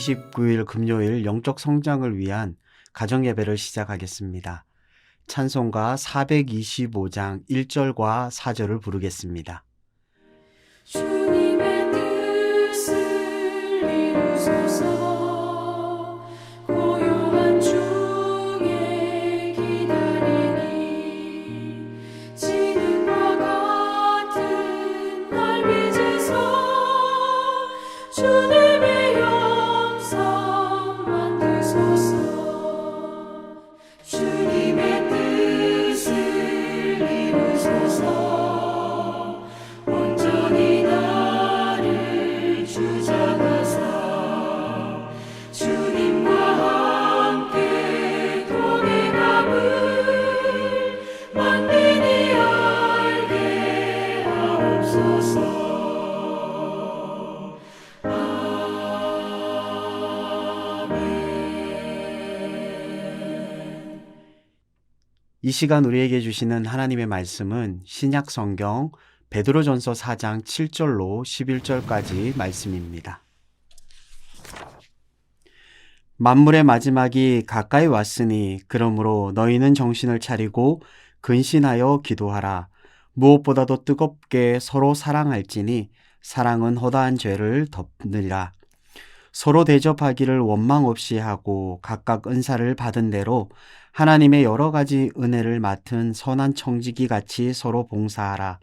29일 금요일 영적 성장을 위한 가정 예배를 시작하겠습니다. 찬송가 425장 1절과 4절을 부르겠습니다. 주님의 뜻을 이루소서. 고요한 중에 기다리니 지능과 같은 날 빚으소. 주님의 영성 만드소서. 주님의 뜻을 이루소서. 온전히 나를 주장하사 주님과 함께 동행함을 만민이 알게 하옵소서. 이 시간 우리에게 주시는 하나님의 말씀은 신약 성경 베드로전서 4장 7절로 11절까지 말씀입니다. 만물의 마지막이 가까이 왔으니 그러므로 너희는 정신을 차리고 근신하여 기도하라. 무엇보다도 뜨겁게 서로 사랑할지니 사랑은 허다한 죄를 덮느니라. 서로 대접하기를 원망 없이 하고 각각 은사를 받은 대로 하나님의 여러 가지 은혜를 맡은 선한 청지기 같이 서로 봉사하라.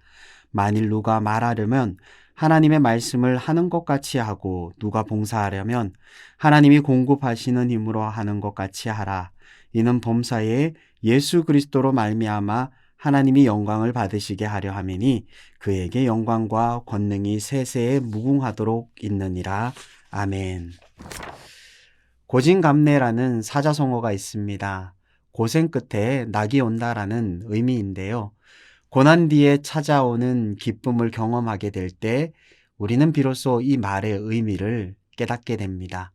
만일 누가 말하려면 하나님의 말씀을 하는 것 같이 하고 누가 봉사하려면 하나님이 공급하시는 힘으로 하는 것 같이 하라. 이는 범사에 예수 그리스도로 말미암아 하나님이 영광을 받으시게 하려 함이니 그에게 영광과 권능이 세세에 무궁하도록 있느니라. 아멘. 고진감래라는 사자성어가 있습니다. 고생 끝에 낙이 온다라는 의미인데요. 고난 뒤에 찾아오는 기쁨을 경험하게 될 때 우리는 비로소 이 말의 의미를 깨닫게 됩니다.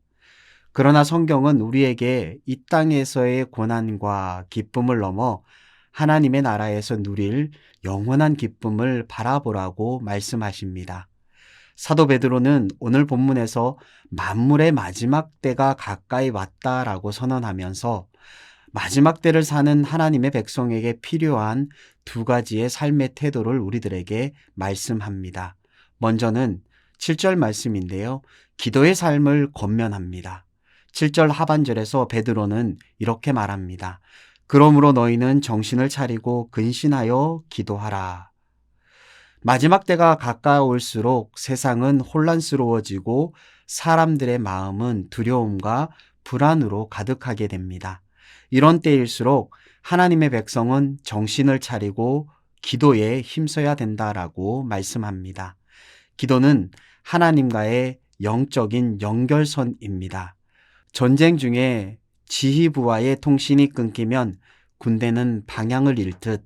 그러나 성경은 우리에게 이 땅에서의 고난과 기쁨을 넘어 하나님의 나라에서 누릴 영원한 기쁨을 바라보라고 말씀하십니다. 사도 베드로는 오늘 본문에서 만물의 마지막 때가 가까이 왔다라고 선언하면서 마지막 때를 사는 하나님의 백성에게 필요한 두 가지의 삶의 태도를 우리들에게 말씀합니다. 먼저는 7절 말씀인데요. 기도의 삶을 권면합니다. 7절 하반절에서 베드로는 이렇게 말합니다. 그러므로 너희는 정신을 차리고 근신하여 기도하라. 마지막 때가 가까울수록 세상은 혼란스러워지고 사람들의 마음은 두려움과 불안으로 가득하게 됩니다. 이런 때일수록 하나님의 백성은 정신을 차리고 기도에 힘써야 된다라고 말씀합니다. 기도는 하나님과의 영적인 연결선입니다. 전쟁 중에 지휘부와의 통신이 끊기면 군대는 방향을 잃듯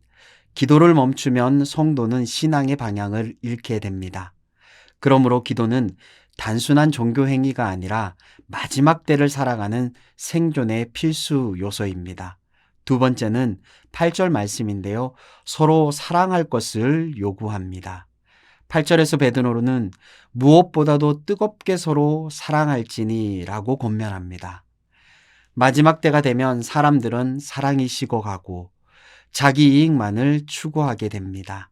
기도를 멈추면 성도는 신앙의 방향을 잃게 됩니다. 그러므로 기도는 단순한 종교 행위가 아니라 마지막 때를 살아가는 생존의 필수 요소입니다. 두 번째는 8절 말씀인데요. 서로 사랑할 것을 요구합니다. 8절에서 베드로는 무엇보다도 뜨겁게 서로 사랑할지니 라고 권면합니다. 마지막 때가 되면 사람들은 사랑이 식어가고 자기 이익만을 추구하게 됩니다.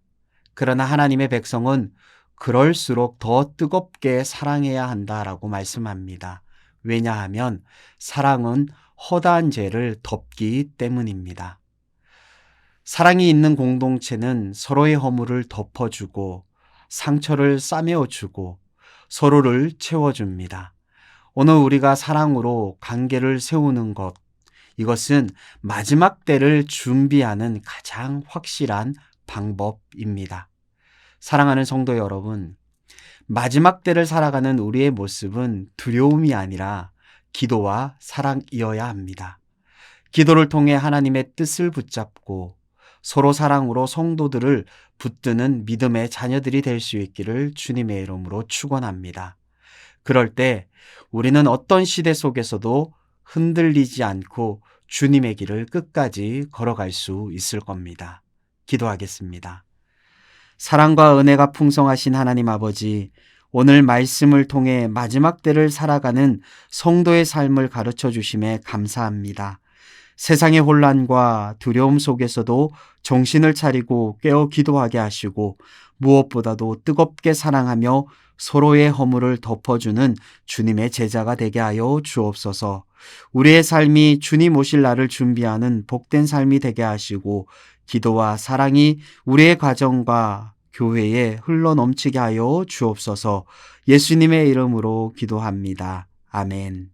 그러나 하나님의 백성은 그럴수록 더 뜨겁게 사랑해야 한다라고 말씀합니다. 왜냐하면 사랑은 허다한 죄를 덮기 때문입니다. 사랑이 있는 공동체는 서로의 허물을 덮어주고 상처를 싸매어주고 서로를 채워줍니다. 오늘 우리가 사랑으로 관계를 세우는 것, 이것은 마지막 때를 준비하는 가장 확실한 방법입니다. 사랑하는 성도 여러분, 마지막 때를 살아가는 우리의 모습은 두려움이 아니라 기도와 사랑이어야 합니다. 기도를 통해 하나님의 뜻을 붙잡고 서로 사랑으로 성도들을 붙드는 믿음의 자녀들이 될 수 있기를 주님의 이름으로 축원합니다. 그럴 때 우리는 어떤 시대 속에서도 흔들리지 않고 주님의 길을 끝까지 걸어갈 수 있을 겁니다. 기도하겠습니다. 사랑과 은혜가 풍성하신 하나님 아버지, 오늘 말씀을 통해 마지막 때를 살아가는 성도의 삶을 가르쳐 주심에 감사합니다. 세상의 혼란과 두려움 속에서도 정신을 차리고 깨어 기도하게 하시고 무엇보다도 뜨겁게 사랑하며 서로의 허물을 덮어주는 주님의 제자가 되게 하여 주옵소서. 우리의 삶이 주님 오실 날을 준비하는 복된 삶이 되게 하시고 기도와 사랑이 우리의 가정과 교회에 흘러넘치게 하여 주옵소서. 예수님의 이름으로 기도합니다. 아멘.